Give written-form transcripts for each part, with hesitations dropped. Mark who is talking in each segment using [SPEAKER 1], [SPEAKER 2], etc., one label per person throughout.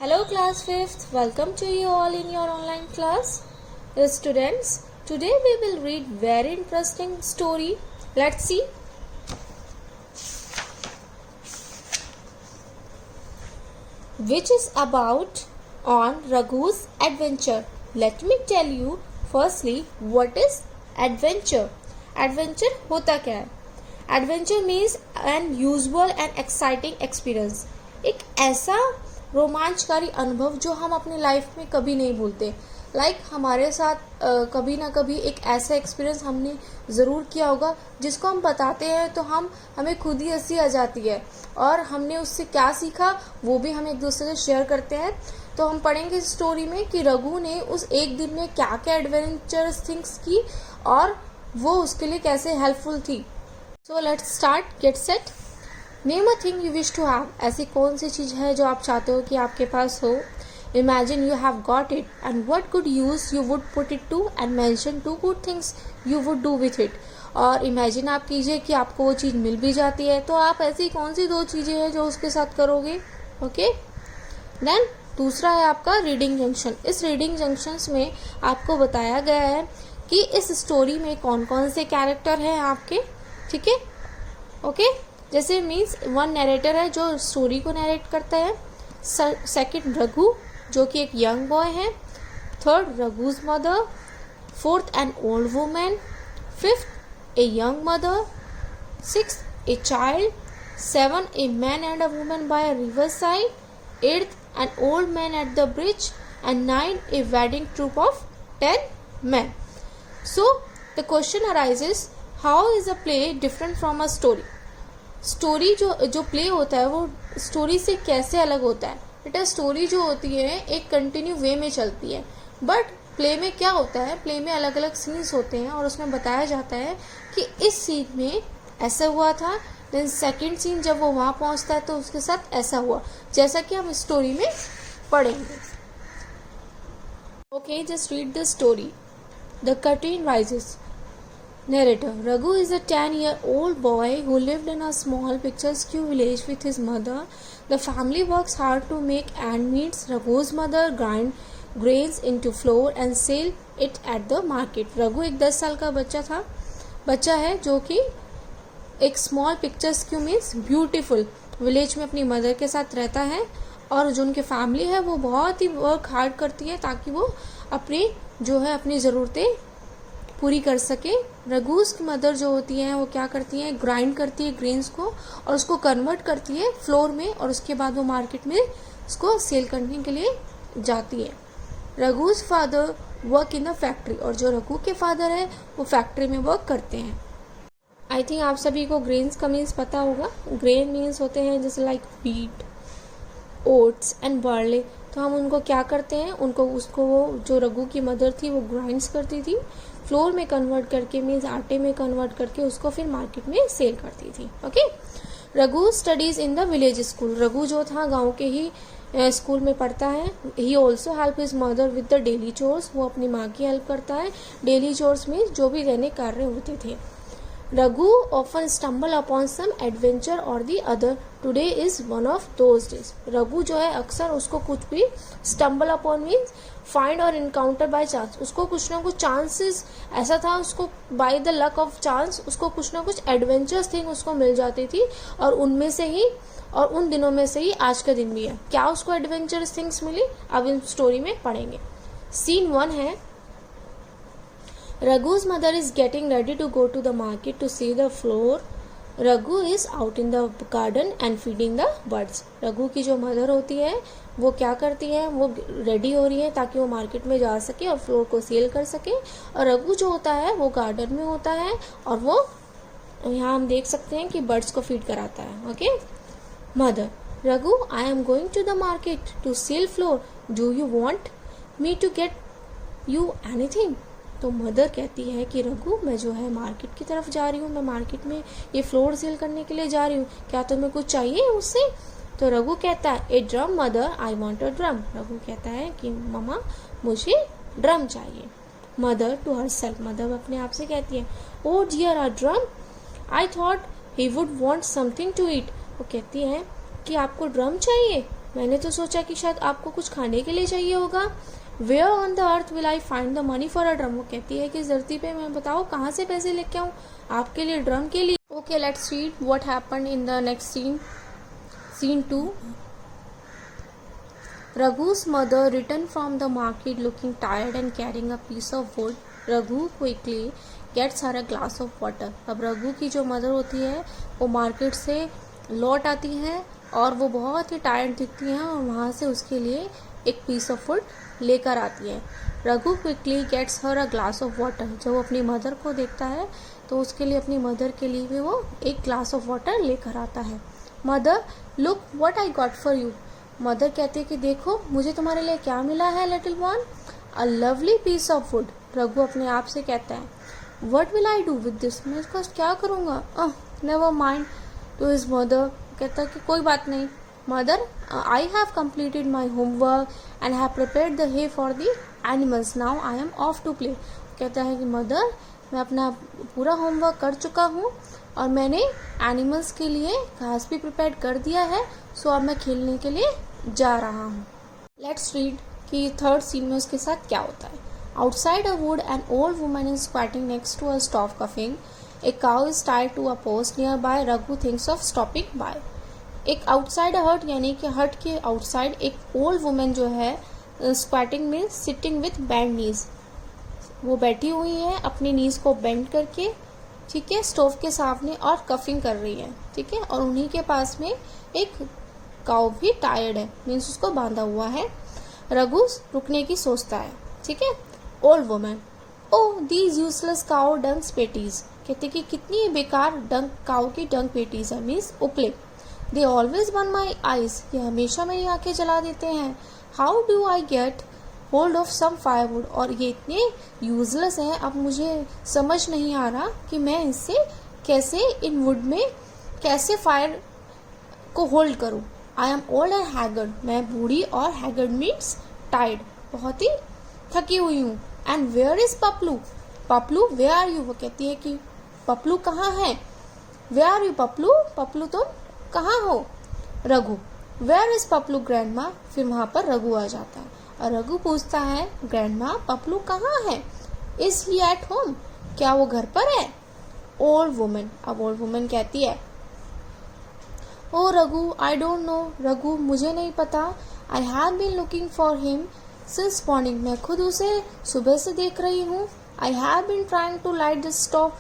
[SPEAKER 1] Hello class 5th, welcome to you all in your online class. Students, today we will read very interesting story. Let's see. Which is about on Raghu's adventure. Let me tell you firstly what is adventure. Adventure होता क्या है? Adventure means an usual and exciting experience. एक ऐसा रोमांचकारी अनुभव जो हम अपनी लाइफ में कभी नहीं भूलते. हमारे साथ कभी ना कभी एक ऐसा एक्सपीरियंस हमने ज़रूर किया होगा जिसको हम बताते हैं तो हमें खुद ही हंसी आ जाती है और हमने उससे क्या सीखा वो भी हम एक दूसरे से शेयर करते हैं. तो हम पढ़ेंगे इस स्टोरी में कि रघु ने उस एक दिन में क्या क्या एडवेंचरस थिंग्स की और वो उसके लिए कैसे हेल्पफुल थी. So let's start. Get set. Name a thing you wish to have. ऐसी कौन सी चीज़ है जो आप चाहते हो कि आपके पास हो. Imagine you have got it and what good use you would put it to and mention 2 good things you would do with it. और इमेजिन आप कीजिए कि आपको वो चीज़ मिल भी जाती है तो आप ऐसी कौन सी 2 चीज़ें हैं जो उसके साथ करोगे. ओके. देन दूसरा है आपका रीडिंग जंक्शन. इस रीडिंग जंक्शंस में आपको बताया गया है कि इस स्टोरी में कौन कौन से कैरेक्टर हैं आपके. ठीक है. ओके. जैसे मीन्स वन नरेटर है जो स्टोरी को नरेट करता है. सेकंड रघु जो कि एक यंग बॉय है. Third Raghu's mother. Fourth an old women. Fifth a young mother. Six a child. Seven a man and a woman by a river side. Eighth an old man at the bridge. And nine a wedding troupe of 10 men. So the question arises, how is a play different from a story. Story जो play होता है वो story से कैसे अलग होता है. बेटा स्टोरी जो होती है एक कंटिन्यू वे में चलती है बट प्ले में क्या होता है, प्ले में अलग अलग सीन्स होते हैं और उसमें बताया जाता है कि इस सीन में ऐसा हुआ था. देन सेकंड सीन जब वो वहाँ पहुँचता है तो उसके साथ ऐसा हुआ जैसा कि हम स्टोरी में पढ़ेंगे. Okay, just read the story. The curtain rises. Narrator. Raghu is a 10-year-old boy who lived in a small picturesque village with his mother. The family works hard to make ends meet. Raghu's mother grind grains into flour and sell it at the market. Raghu एक 10 साल का बच्चा है जो कि एक small pictures means beautiful village में अपनी मदर के साथ रहता है और जो उनकी फैमिली है वो बहुत ही वर्क हार्ड करती है ताकि वो अपनी ज़रूरतें पूरी कर सके. रघुस की मदर जो होती हैं वो क्या करती हैं, ग्राइंड करती है ग्रेन्स को और उसको कन्वर्ट करती है फ्लोर में और उसके बाद वो मार्केट में उसको सेल करने के लिए जाती है. Raghu's father work in the factory. और जो रघु के फादर है वो फैक्ट्री में वर्क करते हैं. आई थिंक आप सभी को ग्रेन्स का मीन्स पता होगा. ग्रेन मीन्स होते हैं जैसे like wheat, oats and barley. तो हम उनको क्या करते हैं, उसको वो जो रघु की मदर थी वो ग्राइंड्स करती थी, फ्लोर में कन्वर्ट करके मीन्स आटे में कन्वर्ट करके उसको फिर मार्केट में सेल करती थी. Okay. Raghu studies in the village school. Raghu जो था गांव के ही स्कूल में पढ़ता है. He also help his mother with the daily chores. वो अपनी माँ की हेल्प करता है. डेली चोर्स मीन्स जो भी दैनिक कार्य होते थे. Raghu often stumble upon some adventure or the other. Today is one of those days. Raghu जो है अक्सर उसको कुछ भी stumble upon means find or encounter by chance. उसको कुछ ना कुछ chances ऐसा था, उसको by the luck of chance उसको कुछ ना कुछ adventures thing उसको मिल जाती थी और उनमें से ही और उन दिनों में से ही आज का दिन भी है. क्या उसको adventurous things मिली अब इन स्टोरी में पढ़ेंगे. Scene 1 है. Raghu's mother is getting ready to go to the market to see the flour. Raghu is out in the garden and feeding the birds. Raghu की जो मदर होती है वो क्या करती है, वो रेडी हो रही है ताकि वो मार्केट में जा सके और फ्लोर को सेल कर सके. और रघु जो होता है वो गार्डन में होता है और वो यहाँ हम देख सकते हैं कि बर्ड्स को फीड कराता है. Okay. Mother. Raghu, I am going to the market to sell flour. Do you want me to get you anything. तो मदर कहती है कि रघु मैं जो है मार्केट की तरफ जा रही हूँ, मैं मार्केट में ये फ्लोर सेल करने के लिए जा रही हूँ, क्या तुम्हें कुछ चाहिए उससे. तो रघु कहता है a drum mother, I want a drum. Raghu कहता है कि मम्मा मुझे ड्रम चाहिए. Mother to herself. Mother अपने आप से कहती है oh dear a drum, I thought he would want something to eat. वो कहती है कि आपको ड्रम चाहिए, मैंने तो सोचा कि शायद आपको कुछ खाने के लिए चाहिए होगा। Where on the earth will I find the money for a drum. वो कहती है कि इस धरती पे मैं बताओ कहाँ से पैसे लेके आऊँ आपके लिए, ड्रम के लिए। Okay, let's read what happened in the next scene, scene 2। Raghu's mother returned from the market looking tired and carrying a piece of wood. Raghu quickly gets her a glass of water. अब रघु की जो mother होती है वो market से लौट आती है और वो बहुत ही टायर्ड दिखती हैं और वहाँ से उसके लिए एक पीस ऑफ वुड लेकर आती है। Raghu quickly gets her a glass of water. जब वो अपनी मदर को देखता है तो उसके लिए, अपनी मदर के लिए भी वो एक ग्लास ऑफ वाटर लेकर आता है। Mother, look what I got for you. Mother कहती है कि देखो मुझे तुम्हारे लिए क्या मिला है little one, a lovely piece of wood. Raghu अपने आप से कहता है what will I do with this, मैं इसको क्या करूँगा। Never mind to his mother, कहता है कि कोई बात नहीं mother, I have completed my homework and have prepared the hay for the animals, now I am off to play. कहता है कि मदर, मैं अपना पूरा होमवर्क कर चुका हूँ और मैंने एनिमल्स के लिए घास भी प्रिपेयर कर दिया है, सो अब मैं खेलने के लिए जा रहा हूँ। लेट्स रीड कि थर्ड सीन में उसके साथ क्या होता है। Outside a wood an old woman is squatting next to a stop coughing, a cow is tied to a post nearby, Raghu thinks of stopping by. एक आउटसाइड हट यानी कि हट के आउटसाइड एक ओल्ड वुमेन जो है, squirting में sitting with bend नीज, वो बैठी हुई है अपनी नीज को बेंड करके, ठीक है, स्टोव के सामने और कफिंग कर रही है, ठीक है, और उन्हीं के पास में एक काऊ भी टायर्ड है, मीन्स उसको बांधा हुआ है। रघु रुकने की सोचता है, ठीक है। Old woman, oh these useless cow dung patties, कहते कि कितनी बेकार डंग काऊ की डंग पेटीज है, मीन्स उपले। They always burn my eyes, ये हमेशा मेरी आंखें जला देते हैं। How do I get hold of some firewood, और ये इतने यूजलेस हैं, अब मुझे समझ नहीं आ रहा कि मैं इससे कैसे, इन वुड में कैसे फायर को होल्ड करूं। I am old and haggard, मैं बूढ़ी, और हैगर्ड मीन्स टाइड, बहुत ही थकी हुई हूँ। And where is Paplu, Paplu where are you, वो कहती है कि पपलू कहाँ है। Where are you Paplu, Paplu तुम कहाँ हो। Raghu, where is Paplu grandma, फिर वहां पर रघु आ जाता है और रघु पूछता है ग्रैंडमा पपलू कहाँ है। इज ही एट होम, क्या वो घर पर है। ओल्ड वुमेन, अब ओल्ड वुमेन कहती है oh Raghu I don't know, Raghu मुझे नहीं पता। I have been looking for him since morning, मैं खुद उसे सुबह से देख रही हूँ। I have been trying to light the stove,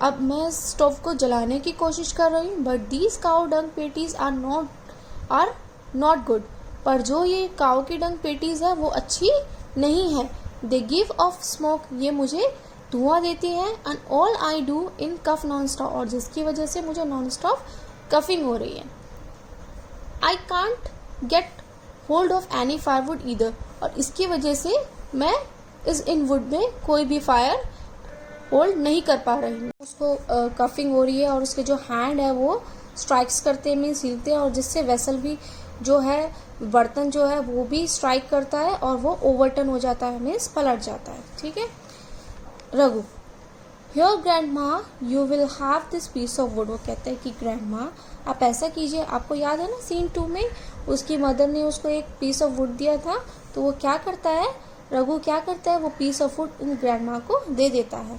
[SPEAKER 1] अब मैं स्टोव को जलाने की कोशिश कर रही हूँ। But these cow dung patties are not good, पर जो ये काऊ की डंग पेटीज है वो अच्छी नहीं है। दे गिव ऑफ स्मोक, ये मुझे धुआं देती है। And all I do in cough non stop, और जिसकी वजह से मुझे नॉन स्टॉप कफिंग हो रही है। I can't get hold of any firewood either, और इसकी वजह से मैं इन वुड में कोई भी फायर होल्ड नहीं कर पा रही हूँ। उसको कफिंग हो रही है और उसके जो हैंड है वो स्ट्राइक्स करते हैं, मीन्स हिलते हैं, और जिससे वेसल भी जो है, बर्तन जो है वो भी स्ट्राइक करता है और वो ओवरटर्न हो जाता है, मीन्स पलट जाता है, ठीक है। Raghu, your grandma you will have this piece of wood, वो कहते हैं कि ग्रैंडमा आप ऐसा कीजिए, आपको याद है ना सीन 2 में उसकी मदर ने उसको एक पीस ऑफ वुड दिया था, तो वो क्या करता है, रघु क्या करता है, वो piece of wood in grandma को दे देता है।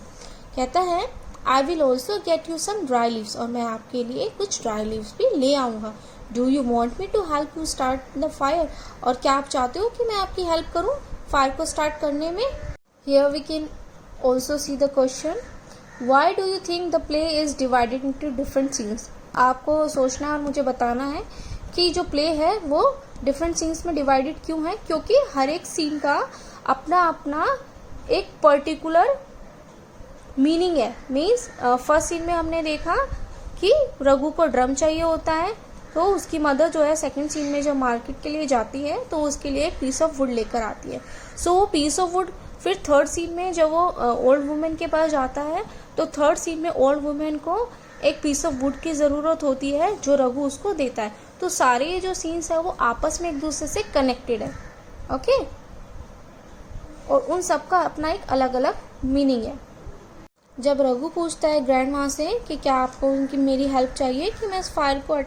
[SPEAKER 1] कहता है I will also get you some dry leaves, और मैं आपके लिए कुछ ड्राई लीव्स भी ले आऊँगा। Do you want me to help you start the fire, और क्या आप चाहते हो कि मैं आपकी हेल्प करूँ फायर को स्टार्ट करने में। Here we can also see the question, why do you think the play is divided into different scenes. आपको सोचना और मुझे बताना है कि जो प्ले है वो डिफरेंट सीन्स में डिवाइडेड क्यों है, क्योंकि हर एक सीन का अपना अपना एक पर्टिकुलर मीनिंग है। मीन्स फर्स्ट सीन में हमने देखा कि रघु को ड्रम चाहिए होता है, तो उसकी मदर जो है सेकंड सीन में जब मार्केट के लिए जाती है तो उसके लिए एक पीस ऑफ वुड लेकर आती है। सो वो पीस ऑफ वुड फिर थर्ड सीन में जब वो ओल्ड वुमेन के पास जाता है तो थर्ड सीन में ओल्ड वुमेन को एक पीस ऑफ वुड की ज़रूरत होती है जो रघु उसको देता है। तो सारे ये जो सीन्स है वो आपस में एक दूसरे से कनेक्टेड है, ओके, और उन सब का अपना एक अलग अलग मीनिंग है। जब रघु पूछता है ग्रैंड माँ से कि क्या आपको उनकी मेरी हेल्प चाहिए कि मैं इस फायर को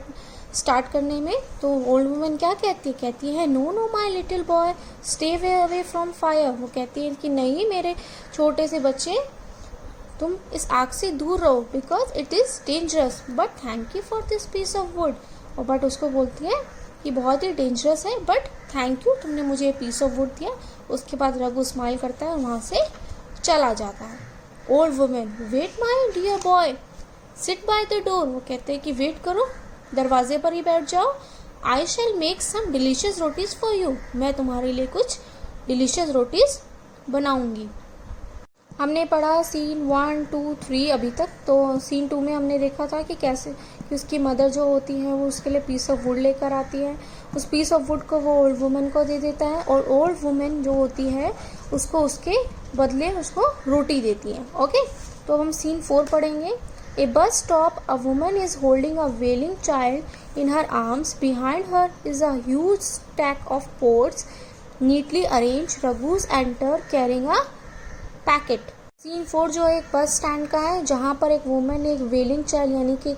[SPEAKER 1] स्टार्ट करने में। तो ओल्ड वुमन क्या कहती है no no my little boy stay away from fire. वो कहती है कि नहीं मेरे छोटे से बच्चे, तुम इस आग से दूर रहो because it is dangerous, but thank you for this piece of wood. और बट उसको बोलती है कि बहुत ही डेंजरस है बट थैंक यू, तुमने मुझे ये पीस ऑफ वुड दिया। उसके बाद रघु स्माइल करता है और वहाँ से चला जाता है। Old woman wait my dear boy sit by the door. वो कहते हैं कि वेट करो, दरवाजे पर ही बैठ जाओ। I shall make some delicious rotis for you. मैं तुम्हारे लिए कुछ डिलीशियस रोटीज बनाऊंगी। हमने पढ़ा सीन 1, 2, 3 अभी तक। तो सीन 2 में हमने देखा था कि कैसे कि उसकी मदर जो होती है वो उसके लिए पीस ऑफ वुड लेकर आती है। उस पीस ऑफ वुड को वो ओल्ड वुमन को दे देता है और ओल्ड वुमन जो होती है उसको उसके बदले उसको रोटी देती है। ओके, तो हम सीन 4 पढ़ेंगे। A bus stop, a woman is holding a wailing child in her arms. Behind her is a huge stack of pots neatly arranged. Raghu's enter carrying a packet. Scene 4 जो एक bus stand का है जहाँ पर एक woman एक वेलिंग child यानी कि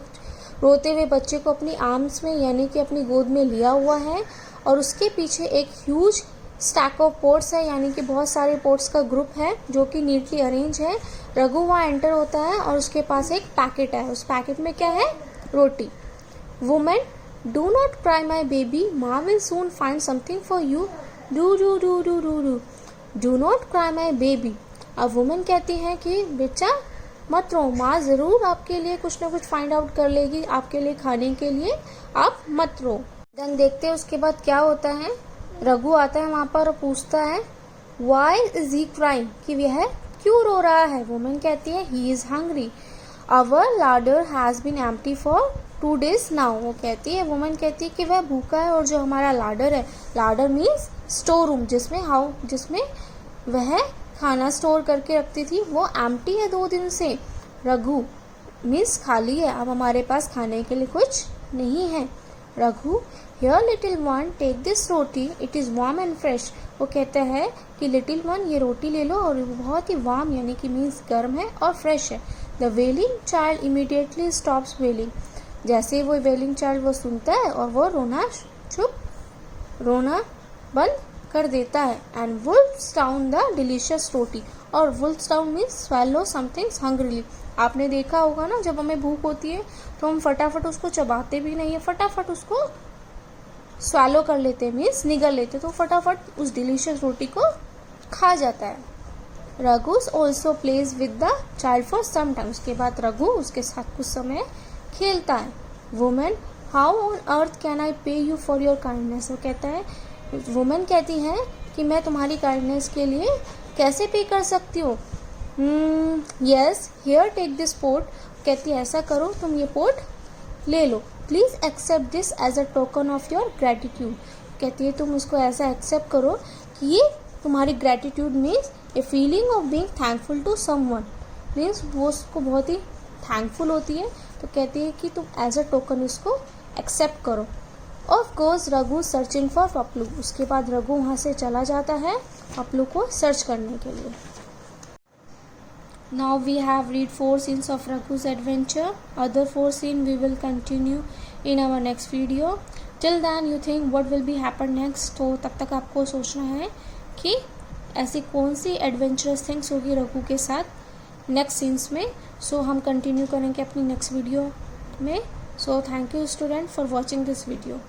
[SPEAKER 1] रोते हुए बच्चे को अपनी आर्म्स में यानी कि अपनी गोद में लिया हुआ है और उसके पीछे एक ह्यूज स्टैक ऑफ पोट्स है यानी कि बहुत सारे पोट्स का ग्रुप है जो कि नीटली अरेंज है। रघु वहाँ एंटर होता है और उसके पास एक पैकेट है। उस पैकेट में क्या है? रोटी। Women do not cry my baby, माँ will soon find something for you. Do do do do do do do not cry my baby. अब वुमेन कहती है कि बच्चा मत रो, माँ ज़रूर आपके लिए कुछ ना कुछ फाइंड आउट कर लेगी आपके लिए खाने के लिए, आप मत रो। देन देखते हैं उसके बाद क्या होता है। रघु आता है वहाँ पर और पूछता है वाई इज ही क्राइंग, कि वह क्यों रो रहा है। वुमेन कहती है he is hungry, our larder has been empty for 2 days now. वो कहती है वुमेन कहती है कि वह भूखा है और जो हमारा लाडर है, लाडर मीन्स स्टोर रूम जिसमें वह खाना स्टोर करके रखती थी, वो एम्प्टी है 2 दिन से। रघु मीन्स खाली है, अब हमारे पास खाने के लिए कुछ नहीं है। Raghu here little one take this roti, it is warm and fresh. वो कहता है कि लिटिल वन ये रोटी ले लो और वो बहुत ही वार्म यानी कि मीन्स गर्म है और फ्रेश है। The wailing child immediately stops wailing. जैसे ही वो वेलिंग चाइल्ड वो सुनता है और वो रोना बंद कर देता है। And wolfs down the delicious roti, और wolfs down means swallow something hungrily. आपने देखा होगा ना जब हमें भूख होती है तो हम फटाफट उसको चबाते भी नहीं है, फटाफट उसको स्वालो कर लेते हैं मीन्स निगल लेते, तो फटाफट उस डिलीशियस रोटी को खा जाता है। Raghu also plays with the child for some time. उसके बाद रघु उसके साथ कुछ समय खेलता है। Woman how on earth can I pay you for your kindness. वो कहता है वुमेन कहती है कि मैं तुम्हारी काइंडनेस के लिए कैसे पे कर सकती हूँ। Yes here take this pot. कहती है ऐसा करो तुम ये पोट ले लो, please accept this as a token of your gratitude. कहती है तुम उसको ऐसा एक्सेप्ट करो कि ये तुम्हारी gratitude means a feeling of being thankful to someone, means वो उसको बहुत ही थैंकफुल होती है, तो कहती है कि तुम एज अ टोकन इसको एक्सेप्ट करो। Of course Raghu searching for Paplu. उसके बाद रघु वहाँ से चला जाता है पपलू को सर्च करने के लिए। Now we have read 4 scenes of Raghu's adventure. Other 4 scenes we will continue in our next video. Till then you think what will be happen next? तो तब तक आपको सोचना है कि ऐसी कौन सी एडवेंचरस थिंग्स होगी रघु के साथ नेक्स्ट सीन्स में। सो हम कंटिन्यू करेंगे अपनी नेक्स्ट वीडियो में। So thank you student for watching this video.